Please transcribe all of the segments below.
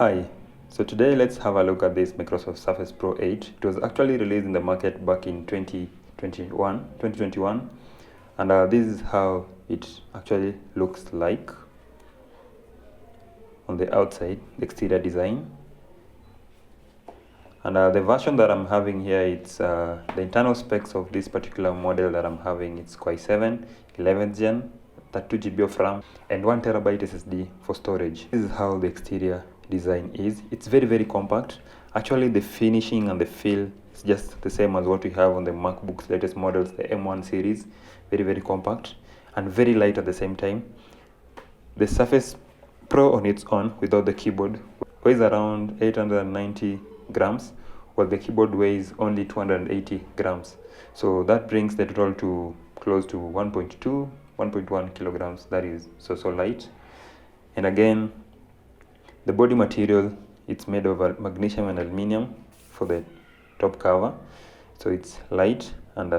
Hi, so today let's have a look at this Microsoft Surface Pro 8. It was actually released in the market back in 2021, and this is how it actually looks like on the outside, the exterior design. And the version that I'm having here, it's the internal specs of this particular model that I'm having. It's Core i7, 11th gen, 32 GB of RAM, and 1 terabyte SSD for storage. This is how the exterior design is. It's very compact. Actually, the finishing and the feel is just the same as what we have on the MacBook's latest models, the M1 series. Very compact and very light at the same time. The Surface Pro on its own, without the keyboard, weighs around 890 grams, while the keyboard weighs only 280 grams. So that brings the total to close to 1.1 kilograms. That is so light. And again, the body material, it's made of magnesium and aluminium for the top cover. So it's light and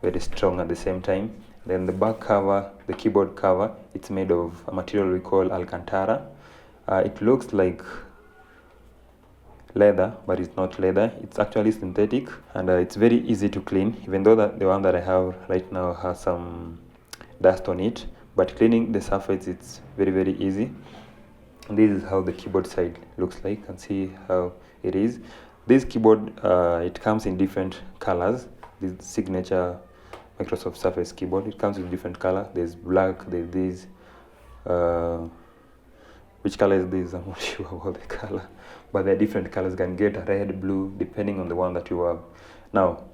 very strong at the same time. Then the back cover, the keyboard cover, it's made of a material we call Alcantara. It looks like leather, but it's not leather. It's actually synthetic, and it's very easy to clean, even though the one that I have right now has some dust on it. But cleaning the surface, it's very easy. And this is how the keyboard side looks like. You can see how it is. This keyboard, it comes in different colors. This signature Microsoft Surface keyboard, it comes in different color. There's black, there's this, which color is this? I'm not sure about the color, but there are different colors. You can get red, blue, depending on the one that you have. Now,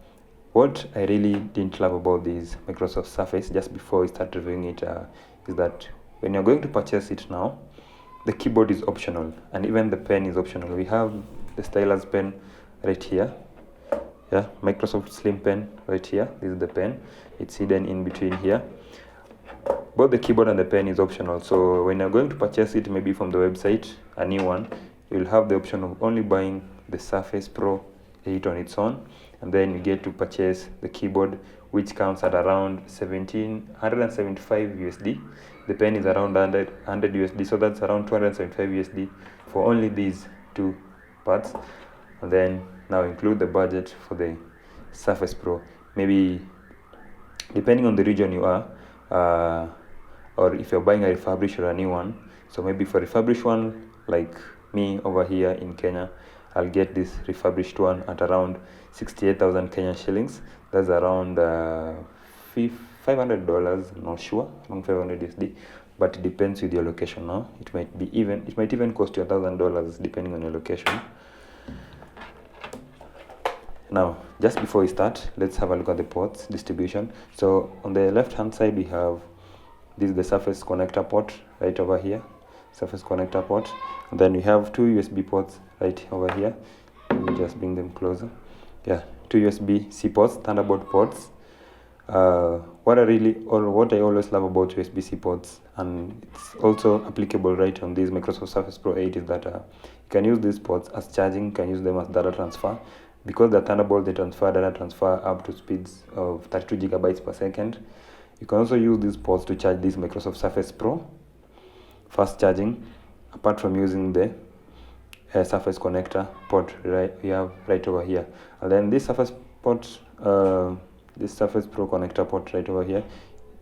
what I really didn't love about this Microsoft Surface, just before we start reviewing it, is that when you're going to purchase it now, the keyboard is optional, and even the pen is optional. We have the Stylus pen right here. Yeah, Microsoft Slim pen right here. This is the pen. It's hidden in between here. Both the keyboard and the pen is optional. So when you're going to purchase it, maybe from the website, a new one, you'll have the option of only buying the Surface Pro 8 on its own, and then you get to purchase the keyboard, which comes at around 175 USD. The pen is around 100 USD, so that's around 275 USD for only these two parts. And then now include the budget for the Surface Pro. Maybe depending on the region you are, or if you're buying a refurbished or a new one. So maybe for refurbished one, like me over here in Kenya, I'll get this refurbished one at around 68,000 Kenyan shillings. That's around $500, I'm not sure, around 500 USD, but it depends with your location now. It might even cost you $1,000 depending on your location. Now, just before we start, let's have a look at the ports distribution. So on the left hand side, we have this is the Surface connector port right over here, Surface connector port. And then we have two USB ports right over here. Let me just bring them closer. Yeah, two USB-C ports, Thunderbolt ports. What I always love about USB-C ports, and it's also applicable right on this Microsoft Surface Pro 8, is that you can use these ports as charging, you can use them as data transfer. Because the Thunderbolt, they transfer data transfer up to speeds of 32 gigabytes per second. You can also use these ports to charge this Microsoft Surface Pro, fast charging, apart from using the Surface connector port we have right over here. And then this Surface port, this Surface Pro connector port right over here,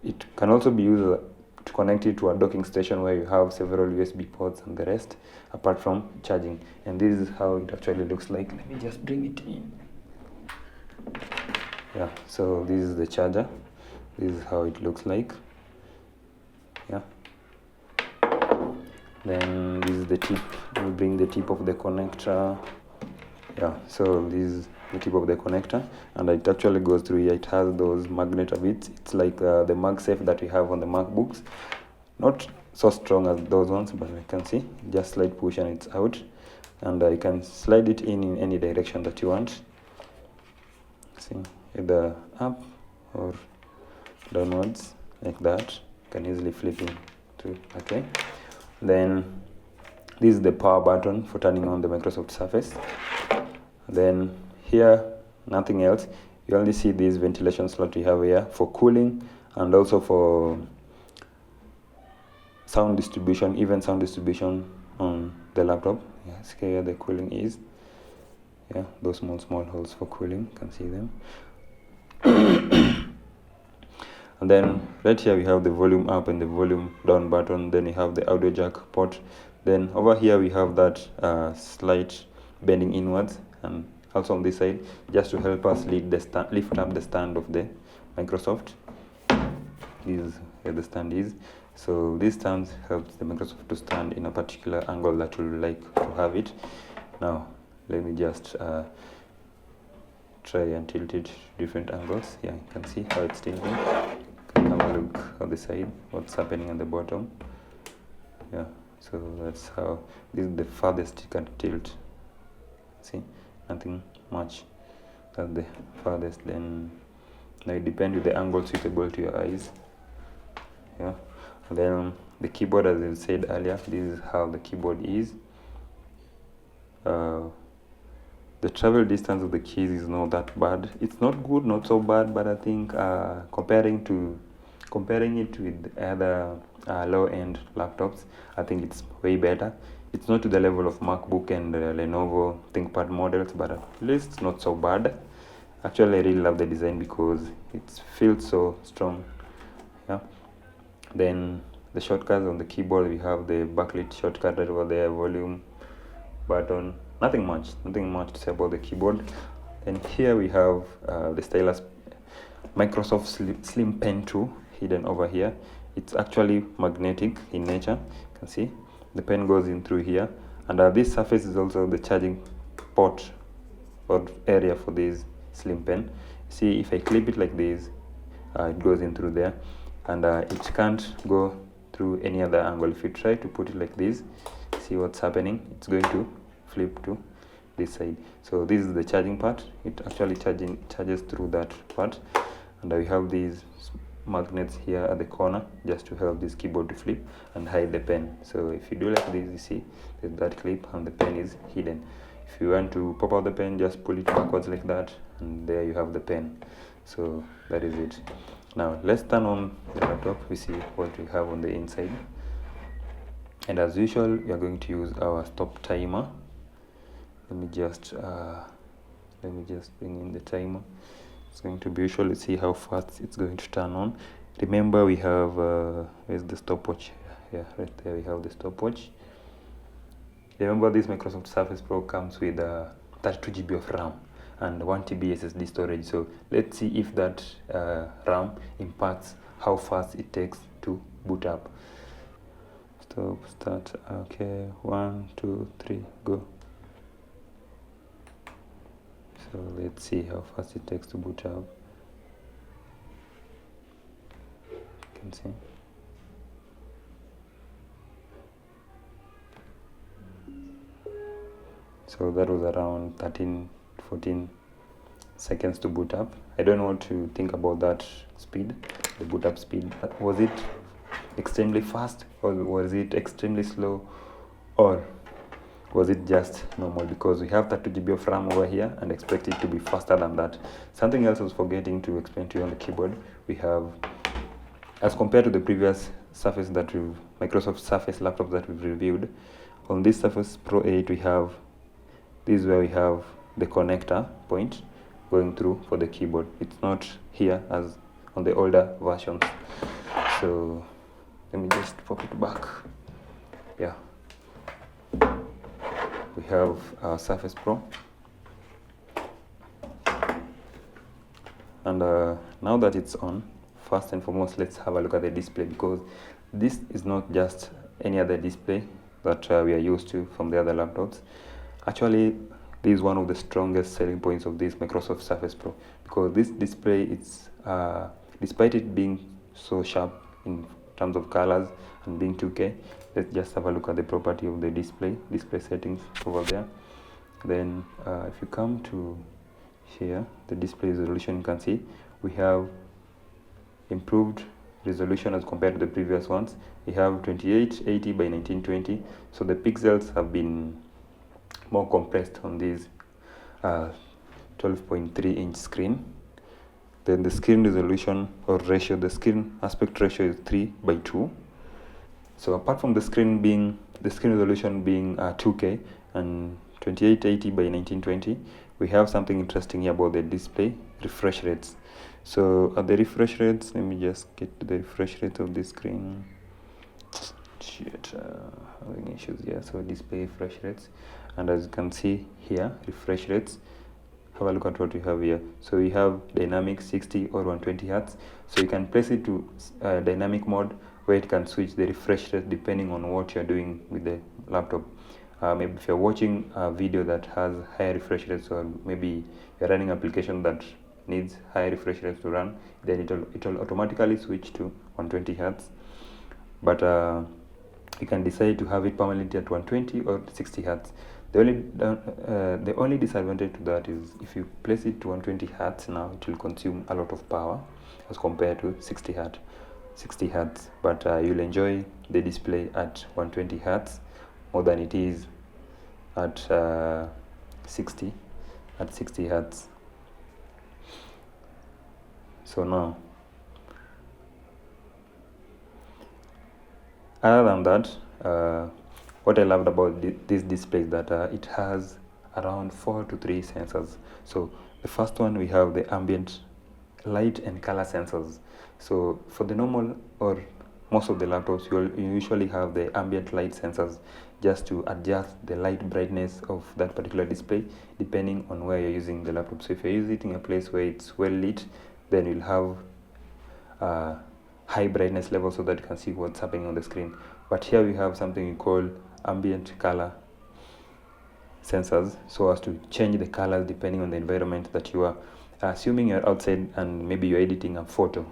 it can also be used to connect it to a docking station where you have several USB ports and the rest, apart from charging. And this is how it actually looks like. Let me just bring it in. Yeah, so this is the charger. This is how it looks like. Yeah. Then this is the tip. We bring the tip of the connector. Yeah, so this is the tip of the connector, and it actually goes through here. It has those magnet of it. It's like the MagSafe that we have on the MacBooks. Not so strong as those ones, but you can see, just slight push and it's out. And you can slide it in any direction that you want. See, either up or downwards, like that. You can easily flip it through. Okay. Then this is the power button for turning on the Microsoft Surface. Then here, nothing else. You only see this ventilation slot we have here for cooling, and also for sound distribution, even sound distribution on the laptop. Yeah, see where the cooling is. Yeah, those small holes for cooling, you can see them. And then right here we have the volume up and the volume down button. Then you have the audio jack port. Then over here we have that slight bending inwards, and also on this side, just to help us lift up the stand of the Microsoft. This is where the stand is. So this stand helps the Microsoft to stand in a particular angle that you like to have it. Now let me just try and tilt it to different angles. Yeah, you can see how it's tilting. You can have a look on the side, what's happening on the bottom. Yeah, so that's how, this is the farthest you can tilt. See, nothing much. That's the farthest. Then now it depends with the angle suitable to your eyes. Yeah, and then the keyboard, as I said earlier, this is how the keyboard is. The travel distance of the keys is not that bad. It's not good, not so bad, but I think comparing it with other low-end laptops, I think it's way better. It's not to the level of MacBook and Lenovo ThinkPad models, but at least it's not so bad. Actually, I really love the design because it feels so strong. Yeah. Then the shortcuts on the keyboard, we have the backlit shortcut right over there, volume button. Nothing much to say about the keyboard. And here we have the Stylus Microsoft Slim Pen 2 hidden over here. It's actually magnetic in nature. You can see the pen goes in through here, and this surface is also the charging port or area for this slim pen. See, if I clip it like this, it goes in through there, and it can't go through any other angle. If you try to put it like this, see what's happening, it's going to flip to this side. So this is the charging part. It actually charges through that part, and we have these magnets here at the corner just to help this keyboard to flip and hide the pen. So if you do like this, you see there's that clip and the pen is hidden. If you want to pop out the pen, just pull it backwards like that, and there you have the pen. So that is it. Now let's turn on the laptop. We see what we have on the inside, and as usual we are going to use our stop timer. Let me just bring in the timer. It's going to be usual. Let's see how fast it's going to turn on. Remember, we have where's the stopwatch? Yeah, right there we have the stopwatch. Remember, this Microsoft Surface Pro comes with 32 GB of RAM and 1 TB SSD storage. So let's see if that RAM impacts how fast it takes to boot up. Start. Okay, 1, 2, 3, go. So let's see how fast it takes to boot up. You can see. So that was around 13-14 seconds to boot up. I don't know what to think about that speed, the boot up speed. Was it extremely fast, or was it extremely slow, or was it just normal? Because we have 32 GB of RAM over here and expect it to be faster than that. Something else I was forgetting to explain to you on the keyboard. We have, as compared to the previous Surface Microsoft Surface laptop that we've reviewed, on this Surface Pro 8 we have, this is where we have the connector point going through for the keyboard. It's not here as on the older versions. So let me just pop it back. Yeah. We have our Surface Pro, and now that it's on, first and foremost, let's have a look at the display, because this is not just any other display that we are used to from the other laptops. Actually, this is one of the strongest selling points of this Microsoft Surface Pro, because this display, it's despite it being so sharp in terms of colors and being 2K, let's just have a look at the property of the display settings over there. Then if you come to here, the display resolution, you can see we have improved resolution as compared to the previous ones. We have 2880 by 1920, so the pixels have been more compressed on this 12.3 inch screen. Then the screen resolution or ratio, the screen aspect ratio is 3:2. So apart from the screen resolution being 2K and 2880 by 1920, we have something interesting here about the display refresh rates. So at the refresh rates, let me just get to the refresh rate of this screen. Having issues here. So display refresh rates, and as you can see here, refresh rates. Have a look at what we have here. So we have dynamic 60 or 120 hertz. So you can place it to dynamic mode, where it can switch the refresh rate depending on what you're doing with the laptop. Maybe if you're watching a video that has higher refresh rates, or maybe you're running an application that needs higher refresh rates to run, then it'll automatically switch to 120 hertz. But you can decide to have it permanently at 120 or 60 hertz. The only disadvantage to that is if you place it to 120 hertz now, it will consume a lot of power as compared to 60 hertz. But you'll enjoy the display at 120 hertz more than it is at 60 hertz. So now, other than that, what I loved about this display is that it has around 4 to 3 sensors. So the first one, we have the ambient light and color sensors. So for the normal or most of the laptops, you usually have the ambient light sensors just to adjust the light brightness of that particular display depending on where you're using the laptop. So if you're using it in a place where it's well lit, then you'll have high brightness level so that you can see what's happening on the screen. But here we have something we call ambient color sensors, so as to change the colors depending on the environment that you are. Assuming you're outside and maybe you're editing a photo,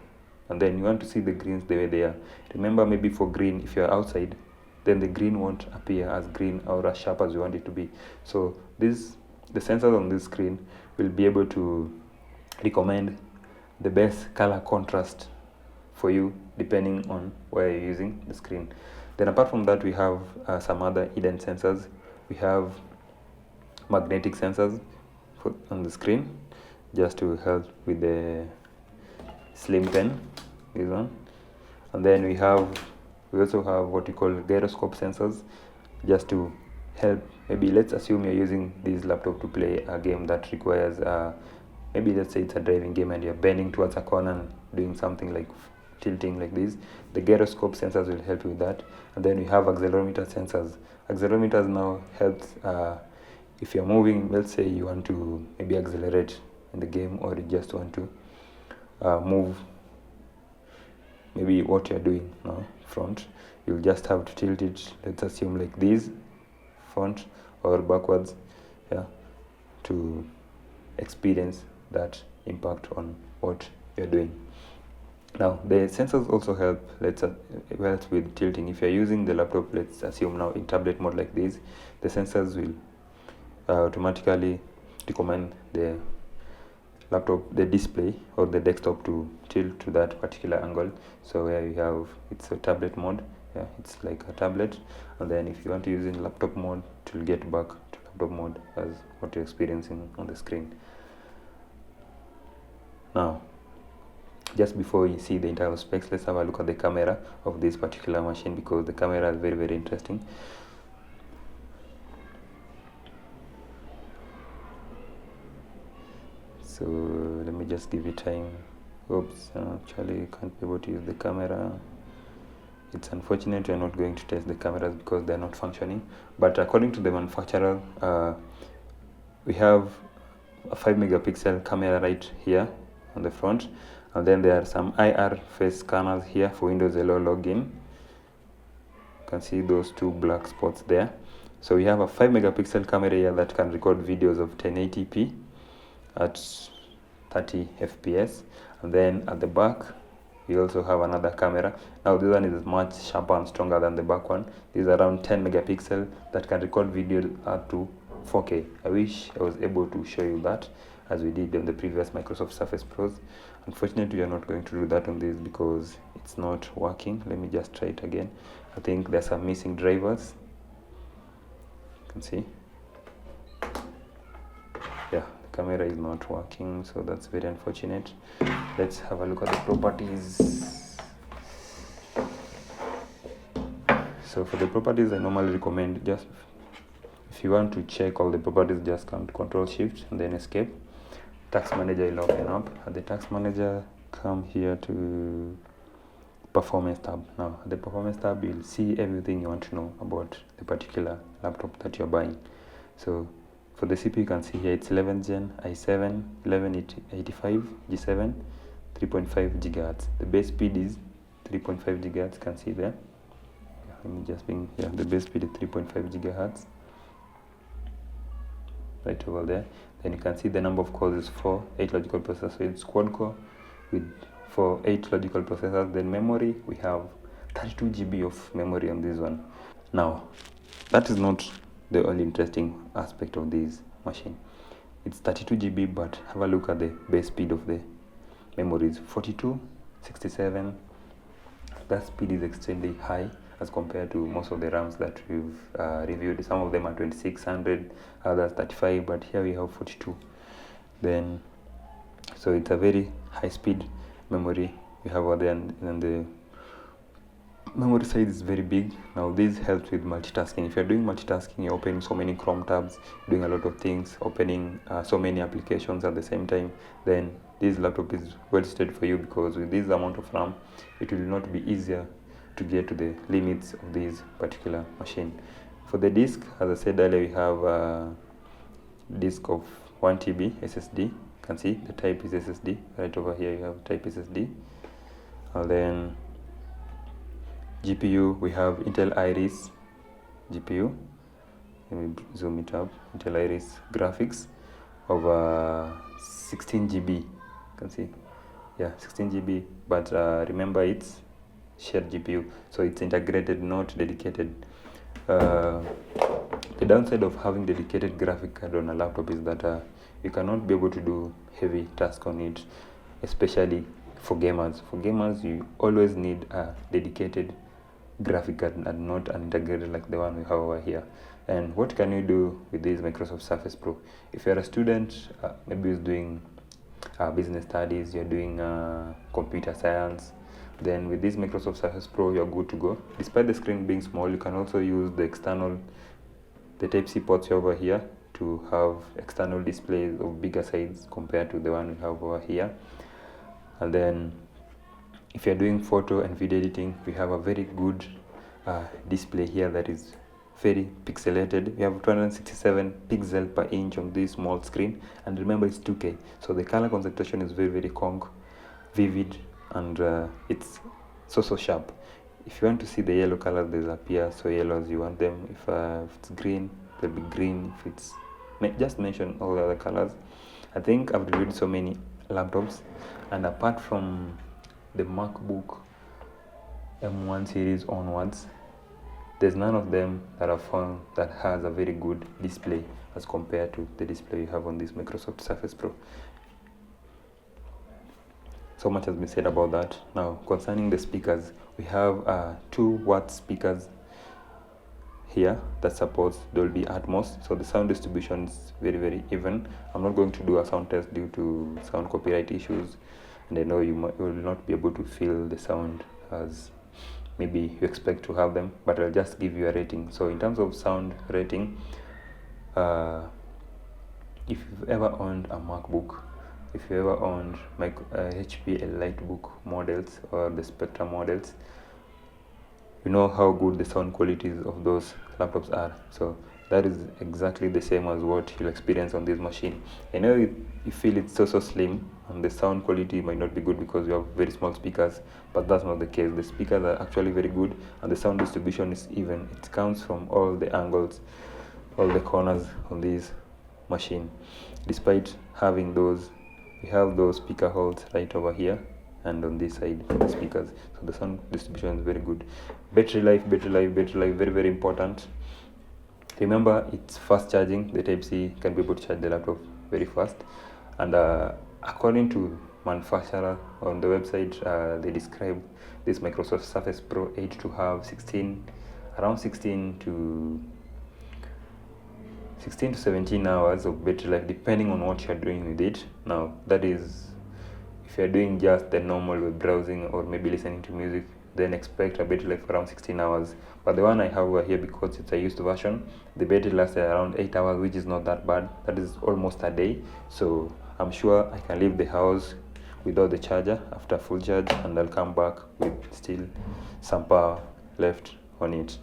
and then you want to see the greens the way they are. Remember, maybe for green, if you're outside, then the green won't appear as green or as sharp as you want it to be. So the sensors on this screen will be able to recommend the best color contrast for you depending on where you're using the screen. Then apart from that, we have some other hidden sensors. We have magnetic sensors on the screen just to help with the slim pen, this one. And then we also have what we call gyroscope sensors just to help. Maybe let's assume you're using this laptop to play a game that requires maybe let's say it's a driving game and you're bending towards a corner and doing something like tilting like this. The gyroscope sensors will help you with that. And then we have accelerometer sensors. Accelerometers now helps if you're moving, let's say you want to maybe accelerate in the game, or you just want to move maybe what you're doing now front, you'll just have to tilt it, let's assume like this, front or backwards, to experience that impact on what you're doing. Now the sensors also help with tilting. If you're using the laptop, let's assume now in tablet mode like this, the sensors will automatically recommend the laptop, the display or the desktop to tilt to that particular angle. So where you have, it's a tablet mode, it's like a tablet, and then if you want to use in laptop mode, it will get back to laptop mode as what you're experiencing on the screen. Now, just before you see the internal specs, let's have a look at the camera of this particular machine, because the camera is very, very interesting. So let me just give it time. Oops, actually can't be able to use the camera. It's unfortunate we're not going to test the cameras because they're not functioning. But according to the manufacturer, we have a 5 megapixel camera right here on the front, and then there are some IR face scanners here for Windows Hello login. You can see those two black spots there. So we have a 5 megapixel camera here that can record videos of 1080p at 30 fps, and then at the back we also have another camera. Now this one is much sharper and stronger than the back one. This is around 10 megapixel that can record video up to 4K. I wish I was able to show you that as we did on the previous Microsoft Surface Pros. Unfortunately, we are not going to do that on this because it's not working. Let me just try it again. I think there's some missing drivers. You can see. Yeah, the camera is not working, so that's very unfortunate. Let's have a look at the properties. So for the properties, I normally recommend, just if you want to check all the properties, just come to Control Shift and then Escape. Tax Manager will open up. At the Tax Manager, come here to Performance tab. Now at the Performance tab, you'll see everything you want to know about the particular laptop that you're buying. So for the CPU, you can see here it's 11th gen i7 1185 G7 3.5 gigahertz. The base speed is 3.5 gigahertz. You can see there. Let me just bring here. The base speed is 3.5 gigahertz. Right over there. Then you can see the number of cores is 4, 8 logical processors. So it's quad core with 8 logical processors. Then memory, we have 32 GB of memory on this one. Now, that is not the only interesting aspect of this machine. It's 32 GB, but have a look at the base speed of the memories. 42, 67. That speed is extremely high as compared to most of the RAMs that we've reviewed. Some of them are 2600, others 35, but here we have 42. Then, so it's a very high speed memory we have over there, and the memory size is very big. Now this helps with multitasking. If you're doing multitasking, you're opening so many Chrome tabs, doing a lot of things, opening so many applications at the same time, then this laptop is well suited for you, because with this amount of RAM, it will not be easier to get to the limits of this particular machine. For the disk, as I said earlier, we have a disk of 1 TB SSD. You can see the type is SSD. Right over here you have type SSD. And then GPU, we have Intel Iris GPU. Let me zoom it up. Intel Iris graphics of 16 GB. You can see, yeah, 16 GB. But remember, it's shared GPU, so it's integrated, not dedicated. The downside of having dedicated graphic card on a laptop is that you cannot be able to do heavy tasks on it, especially for gamers. For gamers, you always need a dedicated graphic card and not an integrated like the one we have over here. And what can you do with this Microsoft Surface Pro? If you're a student, maybe who's doing business studies, you're doing computer science, then with this Microsoft Surface Pro, you're good to go. Despite the screen being small, you can also use the Type-C ports over here to have external displays of bigger size compared to the one we have over here. And then if you're doing photo and video editing, we have a very good display here that is very pixelated. We have 267 pixels per inch on this small screen, and remember it's 2K, so the color concentration is very vivid, and it's so sharp. If you want to see the yellow colors, they'll appear so yellow as you want them. If it's green, they'll be green. If it's just mention all the other colors. I think I've reviewed so many laptops, and apart from the MacBook M1 series onwards, there's none of them that I've found that has a very good display as compared to the display you have on this Microsoft Surface Pro. So much has been said about that. Now, concerning the speakers, we have 2-watt speakers here that supports Dolby Atmos, so the sound distribution is very even. I'm not going to do a sound test due to sound copyright issues, and I know you will not be able to feel the sound as maybe you expect to have them, but I'll just give you a rating. So in terms of sound rating, if you've ever owned a MacBook, if you ever owned HP EliteBook models or the Spectra models, you know how good the sound qualities of those laptops are. So that is exactly the same as what you'll experience on this machine. I know you feel it's so slim, and the sound quality might not be good because you have very small speakers, but that's not the case. The speakers are actually very good, and the sound distribution is even. It comes from all the angles, all the corners on this machine. Despite having those, we have those speaker holes right over here and on this side for the speakers, so the sound distribution is very good. Battery life, very important. Remember, it's fast charging. The Type-C can be able to charge the laptop very fast, and according to manufacturer on the website, they describe this Microsoft Surface Pro 8 to have around 16 to 17 hours of battery life, depending on what you're doing with it. Now, that is if you're doing just the normal web browsing or maybe listening to music, then expect a battery life of around 16 hours. But the one I have over here, because it's a used version, the battery lasted around 8 hours, which is not that bad. That is almost a day. So I'm sure I can leave the house without the charger after full charge, and I'll come back with still some power left on it.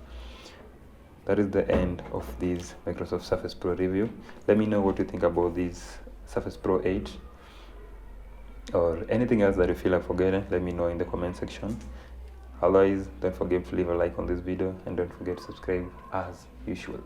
That is the end of this Microsoft Surface Pro review. Let me know what you think about this Surface Pro 8 or anything else that you feel like forgetting. Let me know in the comment section. Otherwise, don't forget to leave a like on this video and don't forget to subscribe as usual.